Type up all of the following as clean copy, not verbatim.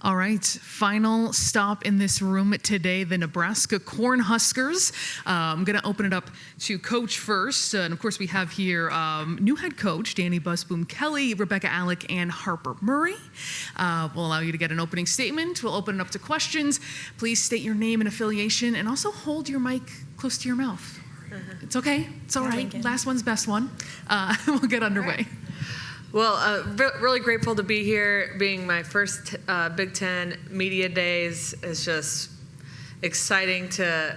All right, final stop in this room today, the Nebraska Cornhuskers. I'm going to open it up to Coach first. And of course, we have here new head coach, Danny Busboom Kelly, Rebecca Alec, and Harper Murray. We'll allow you to get an opening statement. We'll open it up to questions. Please state your name and affiliation, and also hold your mic close to your mouth. It's okay. It's all right. Last one's best one. We'll get underway. Well, really grateful to be here. Being my first Big Ten Media Days is just exciting to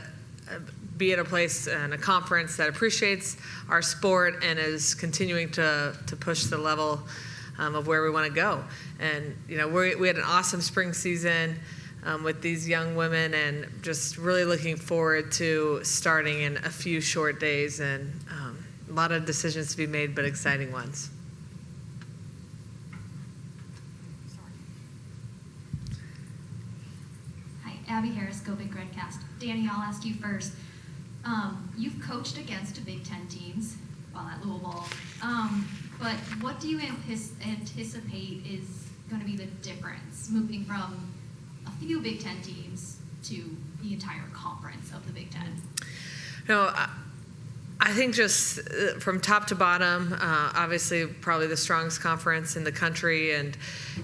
be at a place and a conference that appreciates our sport and is continuing to push the level of where we want to go. And, you know, we had an awesome spring season with these young women, and just really looking forward to starting in a few short days, and a lot of decisions to be made, but exciting ones. Abby Harris, Go Big Redcast. Danny, I'll ask you first. You've coached against Big Ten teams while at Louisville, but what do you anticipate is going to be the difference moving from a few Big Ten teams to the entire conference of the Big Ten? No, I think just from top to bottom, obviously probably the strongest conference in the country, and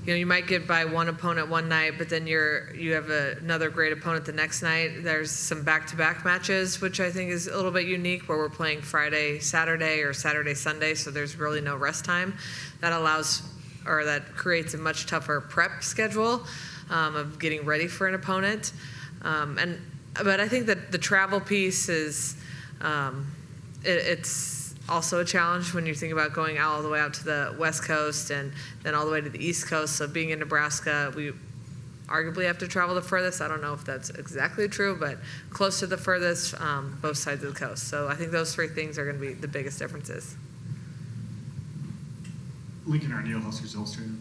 you know, you might get by one opponent one night, but then you have another great opponent the next night. There's some back-to-back matches, which I think is a little bit unique, where we're playing Friday, Saturday, or Saturday, Sunday, so there's really no rest time. That creates a much tougher prep schedule of getting ready for an opponent. But I think that the travel piece is it's also a challenge when you think about going all the way out to the West Coast and then all the way to the East Coast. So being in Nebraska, we arguably have to travel the furthest. I don't know if that's exactly true, but close to the furthest, both sides of the coast. So I think those three things are going to be the biggest differences. Lincoln Arneal, Huskers Illustrated.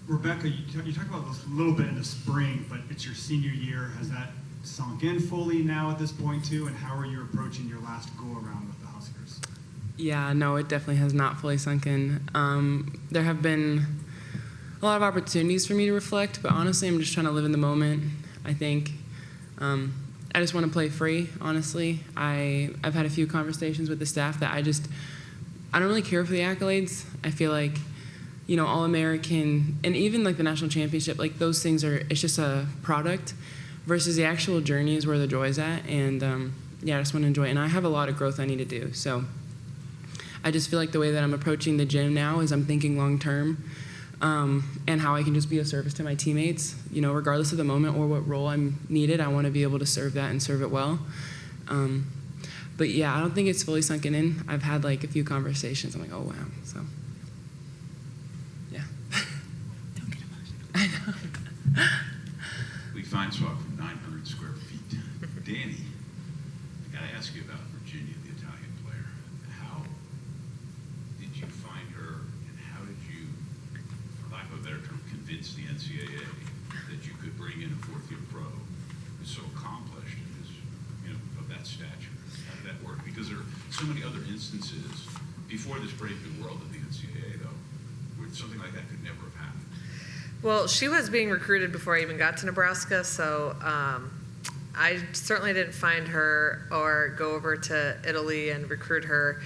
Rebecca, you talked about this a little bit in the spring, but it's your senior year. Has that sunk in fully now at this point too, and how are you approaching your last go-around with the Huskers? Yeah, no, it definitely has not fully sunk in. There have been a lot of opportunities for me to reflect, but honestly, I'm just trying to live in the moment. I think I just want to play free, honestly. I've had a few conversations with the staff that I don't really care for the accolades. I feel like, you know, All-American and even like the national championship, like those things it's just a product, versus the actual journey is where the joy is at. And I just want to enjoy it. And I have a lot of growth I need to do. So I just feel like the way that I'm approaching the gym now is I'm thinking long term, and how I can just be of service to my teammates, you know, regardless of the moment or what role I'm needed. I want to be able to serve that and serve it well. But yeah, I don't think it's fully sunken in. I've had like a few conversations. I'm like, oh wow. So yeah. Don't get emotional. I know. Lee Feinswag from 900 square feet. Danny, I got to ask you about Virginia, the Italian player. How did you find her, and how did you, for lack of a better term, convince the NCAA that you could bring in a fourth-year pro who's so accomplished and is, you know, of that stature? How did that work? Because there are so many other instances before this brave new world of the NCAA, though, where something like that could never have happened. Well, she was being recruited before I even got to Nebraska, so I certainly didn't find her or go over to Italy and recruit her.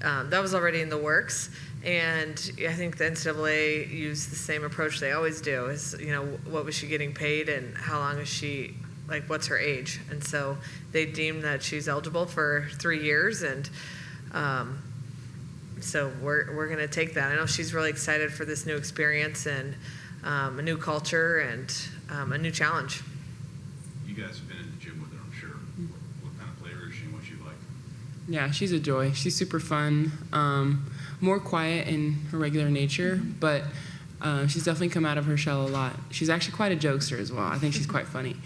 That was already in the works, and I think the NCAA used the same approach they always do, is, you know, what was she getting paid and how long is she, like, what's her age? And so they deemed that she's eligible for 3 years, and so we're going to take that. I know she's really excited for this new experience and a new culture and a new challenge. You guys have been in the gym with her, I'm sure. What kind of player is she and what's she like? Yeah, she's a joy. She's super fun, more quiet in her regular nature, but she's definitely come out of her shell a lot. She's actually quite a jokester as well. I think she's quite funny.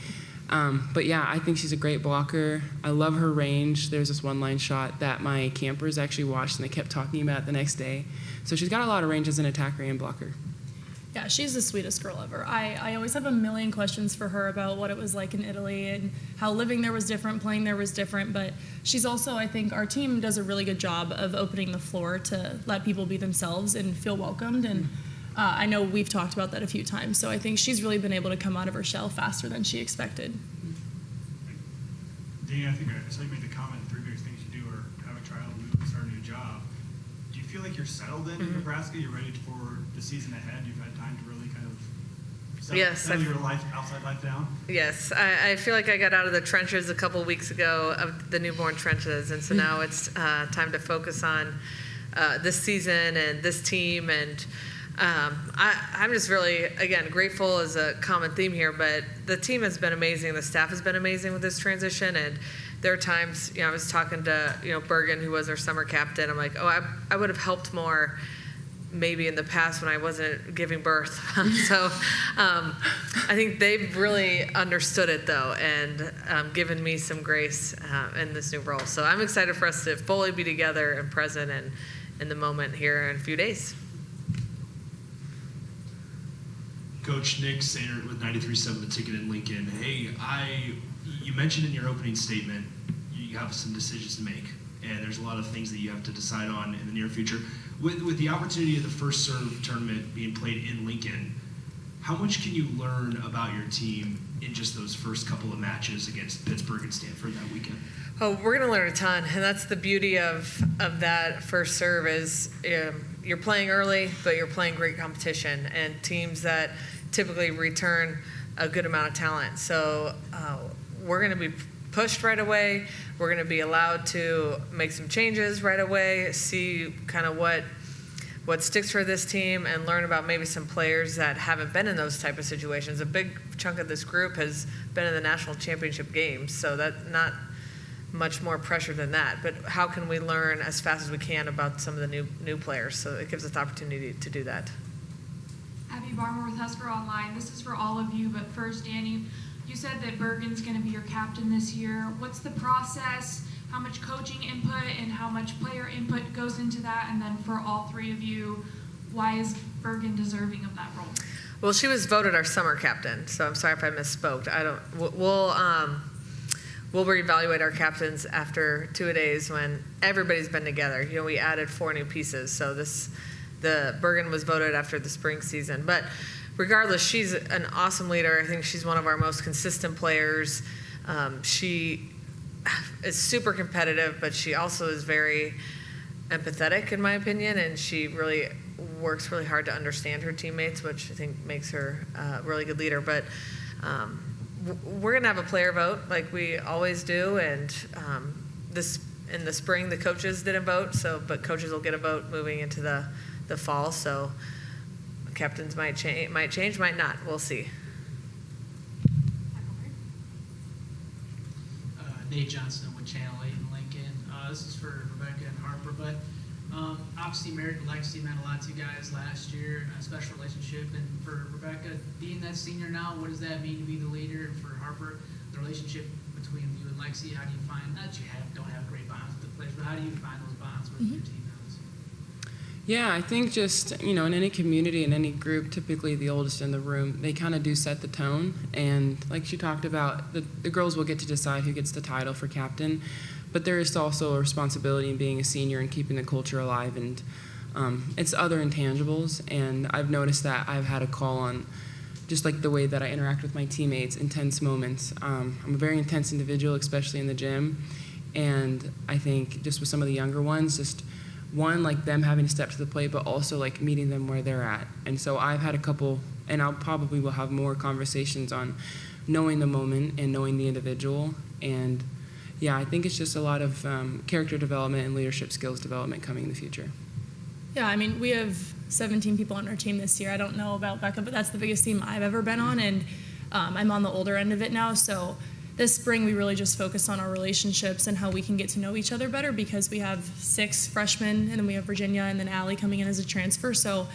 But yeah, I think she's a great blocker. I love her range. There's this one-line shot that my campers actually watched and they kept talking about it the next day. So she's got a lot of range as an attacker and blocker. Yeah, she's the sweetest girl ever. I always have a million questions for her about what it was like in Italy and how living there was different, playing there was different, but she's also, I think our team does a really good job of opening the floor to let people be themselves and feel welcomed, and I know we've talked about that a few times. So I think she's really been able to come out of her shell faster than she expected. Danny, I think I saw you made the comment, 3 biggest things you do are have a child, move, and start a new job. Do you feel like you're settled in Nebraska? You're ready for the season ahead? You've had time to really kind of settle your life, outside life down? Yes, I feel like I got out of the trenches a couple weeks ago of the newborn trenches, and so now it's time to focus on this season and this team. And I'm just really, again, grateful is a common theme here, but the team has been amazing. The staff has been amazing with this transition, and there are times, I was talking to, Bergen, who was our summer captain. I'm like, I would have helped more maybe in the past when I wasn't giving birth. So I think they've really understood it, though, and given me some grace in this new role. So I'm excited for us to fully be together and present and in the moment here in a few days. Coach Nick Sainert with 93.7 The Ticket in Lincoln. Hey, you mentioned in your opening statement you have some decisions to make, and there's a lot of things that you have to decide on in the near future. With the opportunity of the First Serve tournament being played in Lincoln, how much can you learn about your team in just those first couple of matches against Pittsburgh and Stanford that weekend? Oh, we're going to learn a ton, and that's the beauty of that First Serve is you're playing early, but you're playing great competition and teams that typically return a good amount of talent. So we're going to be pushed right away. We're going to be allowed to make some changes right away, see kind of what sticks for this team, and learn about maybe some players that haven't been in those type of situations. A big chunk of this group has been in the national championship games, so that's not much more pressure than that. But how can we learn as fast as we can about some of the new players? So it gives us the opportunity to do that. Abby Barmer with HuskerOnline. This is for all of you, but first, Danny, you said that Bergen's going to be your captain this year. What's the process? How much coaching input and how much player input goes into that? And then for all 3 of you, why is Bergen deserving of that role? Well, she was voted our summer captain, so I'm sorry if I misspoke. We'll reevaluate our captains after 2 days when everybody's been together. We added 4 new pieces, so the Bergen was voted after the spring season. But regardless, she's an awesome leader. I think she's one of our most consistent players. She is super competitive, but she also is very empathetic, in my opinion, and she really works really hard to understand her teammates, which I think makes her a really good leader. But we're going to have a player vote like we always do, and in the spring the coaches didn't vote, but coaches will get a vote moving into the fall. So captains might change, might not. We'll see. Nate Johnson with Channel 8 in Lincoln. This is for Rebecca and Harper, but obviously married to Lexi meant a lot to you guys last year, a special relationship. And for Rebecca, being that senior now, what does that mean to be the leader? And for Harper, the relationship between you and Lexi, how do you find, not that you don't have great bonds with the players, but how do you find those bonds with your team? Yeah, I think just, in any community, in any group, typically the oldest in the room, they kind of do set the tone. And like she talked about, the girls will get to decide who gets the title for captain. But there is also a responsibility in being a senior and keeping the culture alive. And it's other intangibles. And I've noticed that I've had a call on just like the way that I interact with my teammates, intense moments. I'm a very intense individual, especially in the gym. And I think just with some of the younger ones, just one, like them having to step to the plate, but also like meeting them where they're at. And so I've had a couple, and I'll probably will have more conversations on knowing the moment and knowing the individual. And yeah, I think it's just a lot of character development and leadership skills development coming in the future. Yeah, I mean, we have 17 people on our team this year. I don't know about Becca, but that's the biggest team I've ever been on, and I'm on the older end of it now. So this spring, we really just focused on our relationships and how we can get to know each other better because we have 6 freshmen, and then we have Virginia, and then Allie coming in as a transfer. So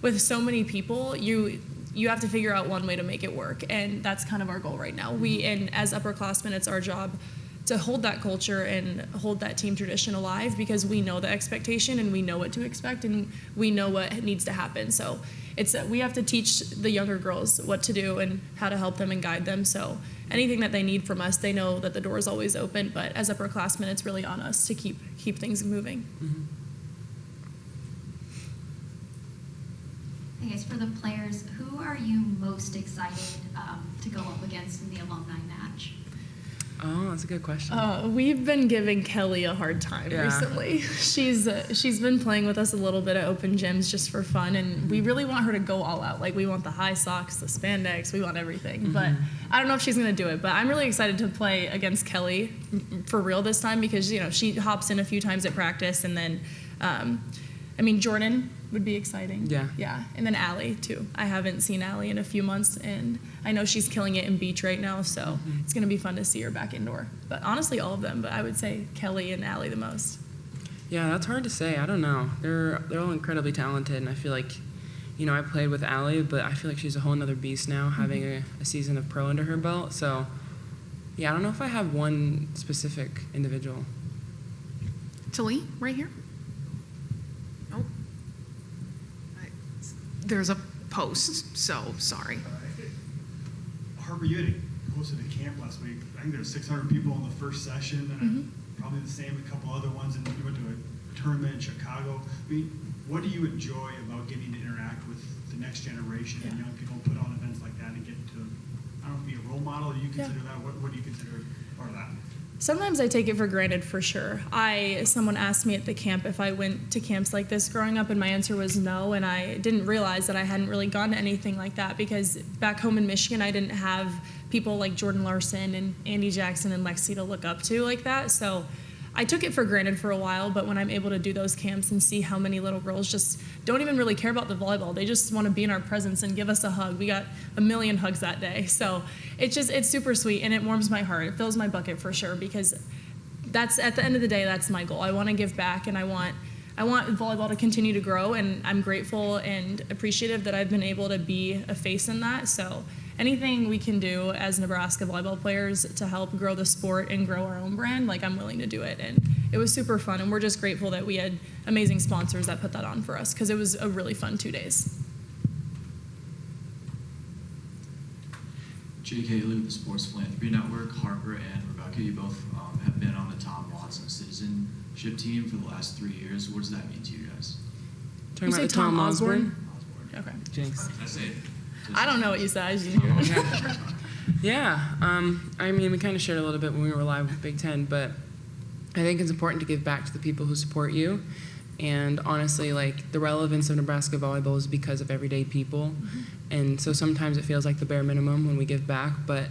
with so many people, you have to figure out one way to make it work, and that's kind of our goal right now. And as upperclassmen, it's our job to hold that culture and hold that team tradition alive because we know the expectation and we know what to expect and we know what needs to happen. So we have to teach the younger girls what to do and how to help them and guide them. So anything that they need from us, they know that the door is always open. But as upperclassmen, it's really on us to keep things moving. Mm-hmm. I guess for the players, who are you most excited to go up against in the alumni match? Oh, that's a good question. We've been giving Kelly a hard time Yeah. recently. She's been playing with us a little bit at open gyms just for fun, and we really want her to go all out. Like, we want the high socks, the spandex, we want everything. But I don't know if she's going to do it. But I'm really excited to play against Kelly for real this time because, you know, she hops in a few times at practice, and then, Jordan would be exciting. Yeah. Yeah, and then Allie too. I haven't seen Allie in a few months, and I know she's killing it in beach right now, so it's going to be fun to see her back indoor. But honestly, all of them, but I would say Kelly and Allie the most. Yeah, that's hard to say. I don't know. They're all incredibly talented, and I feel like, you know, I played with Allie, but I feel like she's a whole nother beast now, having a season of pro under her belt. So, yeah, I don't know if I have one specific individual. Talee, right here. Oh. There's a post, so sorry. Harper, you had hosted a camp last week. I think there were 600 people in the first session, and probably the same a couple other ones, and you went to a tournament in Chicago. I mean, what do you enjoy about getting to interact with the next generation and young people, put on events like that and get to, I don't know, be a role model? Do you consider that? What do you consider part of that? Sometimes I take it for granted, for sure. Someone asked me at the camp if I went to camps like this growing up, and my answer was no, and I didn't realize that I hadn't really gone to anything like that because back home in Michigan, I didn't have people like Jordan Larson and Andy Jackson and Lexi to look up to like that. So I took it for granted for a while, but when I'm able to do those camps and see how many little girls just don't even really care about the volleyball, they just want to be in our presence and give us a hug. We got 1 million hugs that day. So it's super sweet, and it warms my heart. It fills my bucket for sure, because that's, at the end of the day, that's my goal. I want to give back, and I want volleyball to continue to grow, and I'm grateful and appreciative that I've been able to be a face in that. So anything we can do as Nebraska volleyball players to help grow the sport and grow our own brand, like, I'm willing to do it. And it was super fun, and we're just grateful that we had amazing sponsors that put that on for us, because it was a really fun 2 days. Jake Haley with the Sports Philanthropy Network. Harper and Rebecca, you both have been on the Tom Watson citizenship team for the last 3 years. What does that mean to you guys? Talking You about say the Tom Osborne? Okay. Jinx. That's it. I don't know what you said. I just didn't hear it. Yeah, we kind of shared a little bit when we were live with Big Ten, but I think it's important to give back to the people who support you. And honestly, like, the relevance of Nebraska volleyball is because of everyday people. And so sometimes it feels like the bare minimum when we give back, but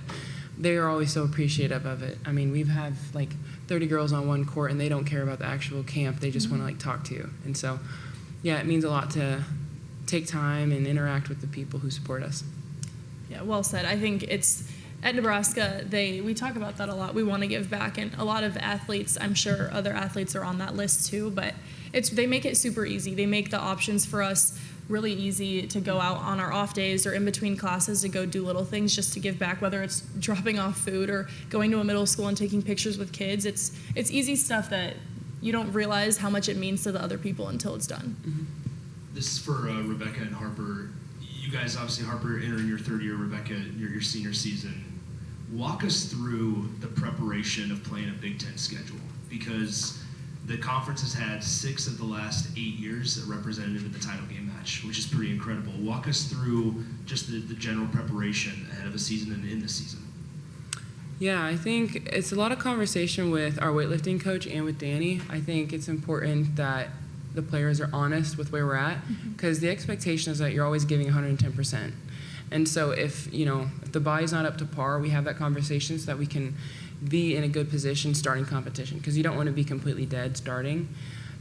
they are always so appreciative of it. I mean, we've had like 30 girls on one court, and they don't care about the actual camp. They just want to like talk to you. And so, yeah, it means a lot to take time and interact with the people who support us. Yeah, well said. I think it's at Nebraska, we talk about that a lot. We want to give back, and a lot of athletes, I'm sure other athletes are on that list too, but they make it super easy. They make the options for us really easy to go out on our off days or in between classes to go do little things just to give back, whether it's dropping off food or going to a middle school and taking pictures with kids. It's easy stuff that you don't realize how much it means to the other people until it's done. This is for Rebecca and Harper. You guys, obviously, Harper, entering your third year, Rebecca, your senior season. Walk us through the preparation of playing a Big Ten schedule, because the conference has had 6 of the last 8 years a representative in the title game match, which is pretty incredible. Walk us through just the general preparation ahead of a season and in the season. Yeah, I think it's a lot of conversation with our weightlifting coach and with Danny. I think it's important that the players are honest with where we're at, because the expectation is that you're always giving 110%. And so if the body's not up to par, we have that conversation so that we can be in a good position starting competition, because you don't want to be completely dead starting.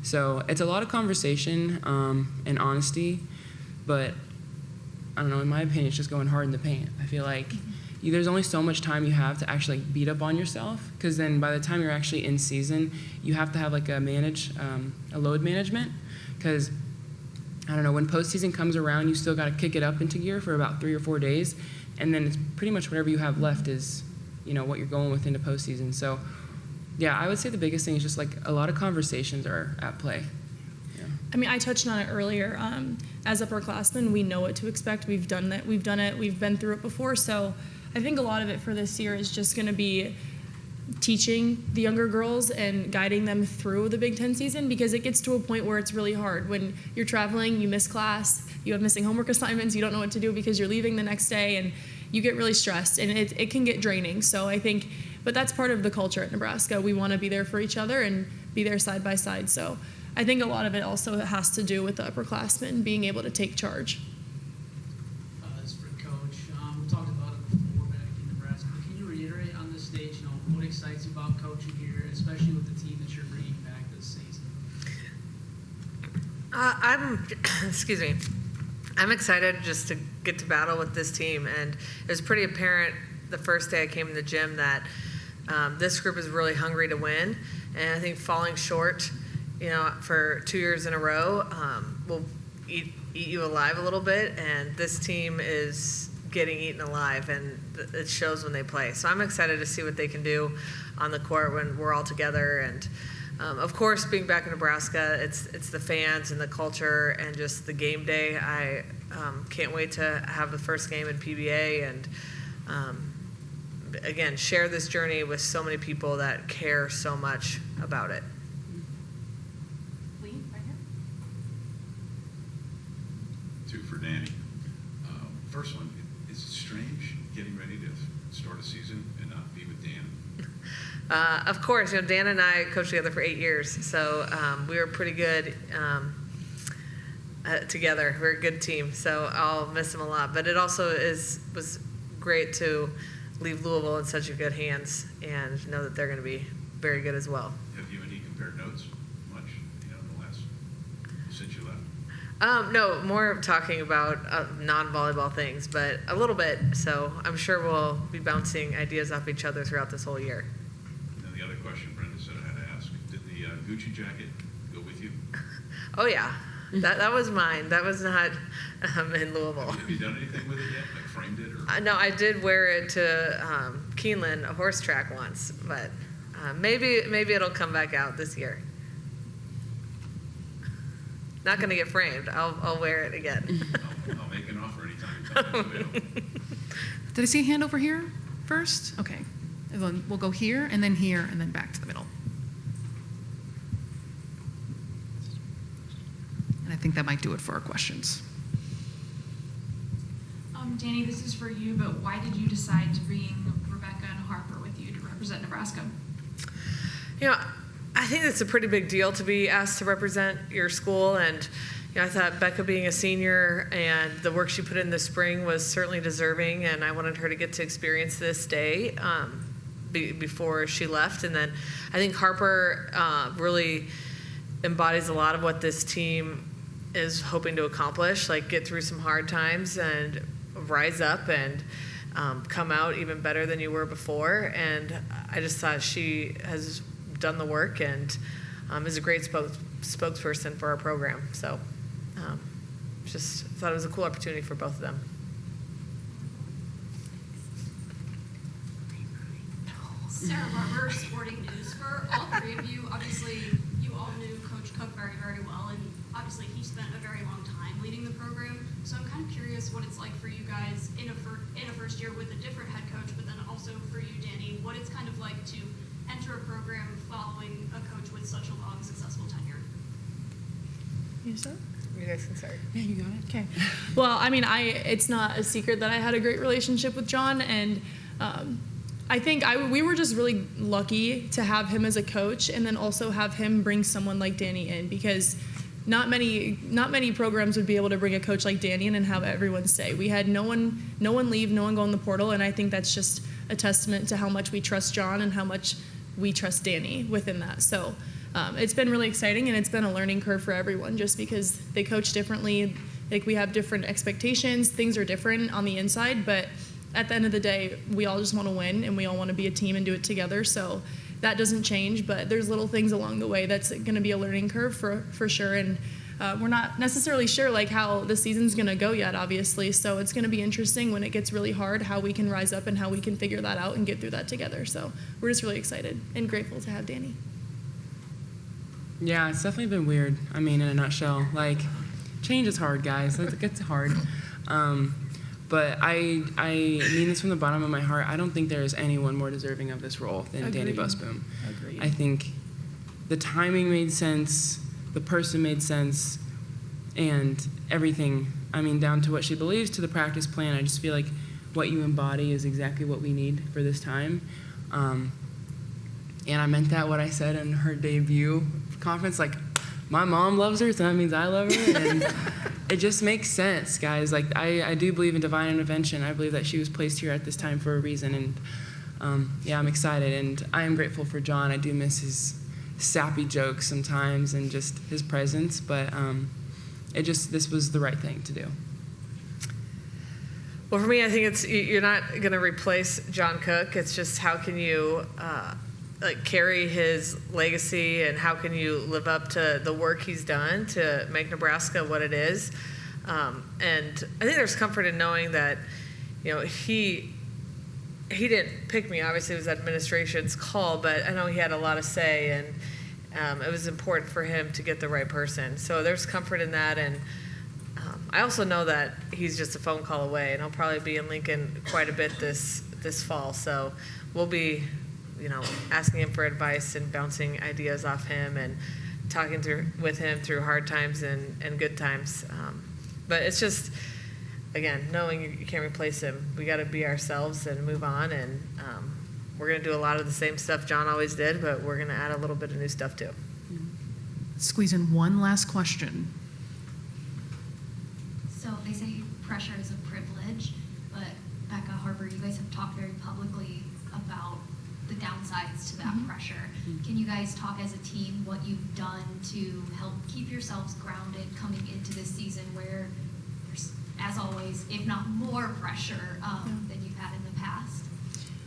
So it's a lot of conversation and honesty, but I don't know, in my opinion, it's just going hard in the paint. I feel like there's only so much time you have to actually beat up on yourself, because then by the time you're actually in season, you have to have like a load management, because I don't know, when postseason comes around, you still got to kick it up into gear for about 3 or 4 days, and then it's pretty much whatever you have left is what you're going with into postseason. So yeah, I would say the biggest thing is just like a lot of conversations are at play. Yeah. I mean, I touched on it earlier. As upperclassmen, we know what to expect. We've done it. We've been through it before. So I think a lot of it for this year is just going to be teaching the younger girls and guiding them through the Big Ten season, because it gets to a point where it's really hard. When you're traveling, you miss class, you have missing homework assignments, you don't know what to do because you're leaving the next day, and you get really stressed, and it can get draining. So I think, but that's part of the culture at Nebraska. We want to be there for each other and be there side by side. So I think a lot of it also has to do with the upperclassmen being able to take charge. This is for Coach. We talked about it before back in Nebraska. But can you reiterate on this stage, what excites you about coaching here, especially with the team that you're bringing back this season? Excuse me. I'm excited just to get to battle with this team, and it was pretty apparent the first day I came in the gym that this group is really hungry to win, and I think falling short, for 2 years in a row will eat you alive a little bit, and this team is getting eaten alive, and it shows when they play. So I'm excited to see what they can do on the court when we're all together, and of course, being back in Nebraska, it's the fans and the culture and just the game day. I can't wait to have the first game in PBA and, again, share this journey with so many people that care so much about it. Lee, right here. Two for Danny. First one, is it strange getting ready to start a season and not be with Dan? Of course, Dan and I coached together for 8 years, so we were pretty good together. We're a good team, so I'll miss him a lot. But it also was great to leave Louisville in such a good hands and know that they're going to be very good as well. Have you and he compared notes much, in the last, since you left? No, more talking about non-volleyball things, but a little bit. So I'm sure we'll be bouncing ideas off each other throughout this whole year. And then the other question Brenda said I had to ask, did the Gucci jacket go with you? Oh, yeah. That was mine. That was not in Louisville. Have you done anything with it yet? Like framed it? Or? No, I did wear it to Keeneland, a horse track once, but maybe it'll come back out this year. Not going to get framed. I'll wear it again. I'll make an offer anytime you come available. Did I see a hand over here first? Okay. And then we'll go here, and then back to the middle. And I think that might do it for our questions. Danny, this is for you, but why did you decide to bring Rebecca and Harper with you to represent Nebraska? I think it's a pretty big deal to be asked to represent your school, and I thought Becca being a senior and the work she put in this spring was certainly deserving, and I wanted her to get to experience this day before she left. And then I think Harper really embodies a lot of what this team is hoping to accomplish, like get through some hard times and rise up and come out even better than you were before. And I just thought she has done the work and is a great spokesperson for our program. So just thought it was a cool opportunity for both of them. Sarah Barber, Sporting News. For all three of you, obviously you all knew Coach Cook very, very well, and obviously he spent a very long time leading the program. So I'm kind of curious what it's like for you guys in a first year with a different head coach, but then also for you, Danny, what it's kind of like to enter a program following a coach with such a long, successful tenure. You start? You guys can start. Yeah, you got it. Okay. Well, I mean, it's not a secret that I had a great relationship with John, and I think we were just really lucky to have him as a coach, and then also have him bring someone like Danny in, because not many programs would be able to bring a coach like Danny in and have everyone stay. We had no one leave, no one go in the portal, and I think that's just a testament to how much we trust John and how much we trust Danny within that. So it's been really exciting, and it's been a learning curve for everyone, just because they coach differently. Like, we have different expectations, things are different on the inside, but at the end of the day, we all just want to win, and we all want to be a team and do it together. So that doesn't change, but there's little things along the way that's going to be a learning curve for sure. And we're not necessarily sure like how the season's going to go yet, obviously. So it's going to be interesting when it gets really hard, how we can rise up and how we can figure that out and get through that together. So we're just really excited and grateful to have Danny. Yeah, it's definitely been weird. I mean, in a nutshell, like, change is hard, guys. It gets hard. But I mean this from the bottom of my heart. I don't think there is anyone more deserving of this role than Danny Agreed. Busboom. Agreed. I think the timing made sense, the person made sense, and everything. I mean, down to what she believes, to the practice plan. I just feel like what you embody is exactly what we need for this time. And I meant that, what I said in her debut conference, like, my mom loves her, so that means I love her. And it just makes sense, guys. Like, I do believe in divine intervention. I believe that she was placed here at this time for a reason. And yeah, I'm excited. And I am grateful for John. I do miss his sappy jokes sometimes and just his presence. But this was the right thing to do. Well, for me, I think you're not going to replace John Cook. It's just how can you carry his legacy, and how can you live up to the work he's done to make Nebraska what it is. And I think there's comfort in knowing that, he didn't pick me. Obviously, it was administration's call, but I know he had a lot of say, and it was important for him to get the right person. So there's comfort in that, and I also know that he's just a phone call away, and he'll probably be in Lincoln quite a bit this fall. So we'll be, asking him for advice and bouncing ideas off him and talking with him through hard times and good times. But it's just, again, knowing you can't replace him. We got to be ourselves and move on. And we're going to do a lot of the same stuff John always did, but we're going to add a little bit of new stuff too. Squeeze in one last question. So they say pressure is a privilege, but Becca, Harper, you guys have talked very publicly about the downsides to that pressure. Can you guys talk as a team what you've done to help keep yourselves grounded coming into this season where there's, as always, if not more pressure than you've had in the past?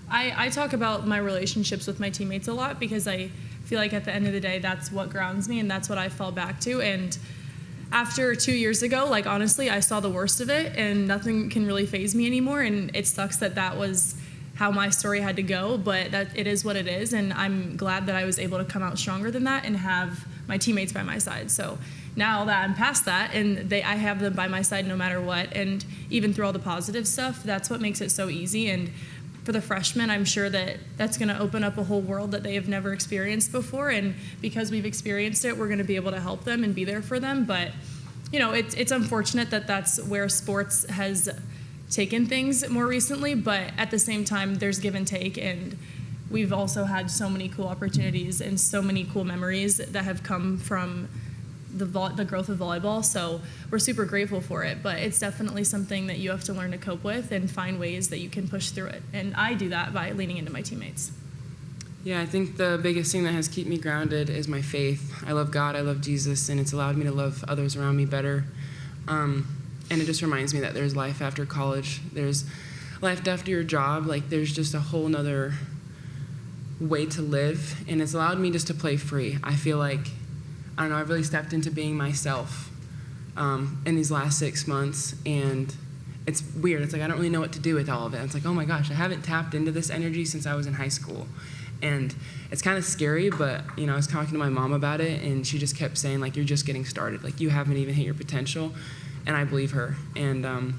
I talk about my relationships with my teammates a lot because I feel like at the end of the day, that's what grounds me and that's what I fall back to. And after 2 years ago, honestly, I saw the worst of it and nothing can really faze me anymore. And it sucks that was how my story had to go, but that it is what it is. And I'm glad that I was able to come out stronger than that and have my teammates by my side. So now that I'm past that and I have them by my side no matter what, and even through all the positive stuff, that's what makes it so easy. And for the freshmen, I'm sure that's going to open up a whole world that they have never experienced before. And because we've experienced it, we're going to be able to help them and be there for them. But, it's unfortunate that that's where sports has taken things more recently. But at the same time, there's give and take. And we've also had so many cool opportunities and so many cool memories that have come from the growth of volleyball. So we're super grateful for it, but it's definitely something that you have to learn to cope with and find ways that you can push through it. And I do that by leaning into my teammates. Yeah, I think the biggest thing that has kept me grounded is my faith. I love God, I love Jesus, and it's allowed me to love others around me better. And it just reminds me that there's life after college. There's life after your job. There's just a whole nother way to live, and it's allowed me just to play free. I feel like, I don't know, I've really stepped into being myself in these last 6 months, and it's weird. It's I don't really know what to do with all of it. It's oh my gosh, I haven't tapped into this energy since I was in high school. And it's kind of scary, but, I was talking to my mom about it, and she just kept saying, you're just getting started. You haven't even hit your potential, and I believe her. And,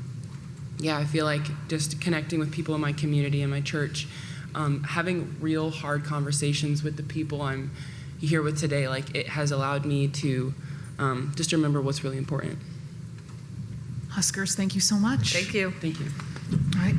yeah, I feel like just connecting with people in my community and my church, having real hard conversations with the people I'm here with today, it has allowed me to just remember what's really important. Huskers, thank you so much. Thank you. Thank you. All right.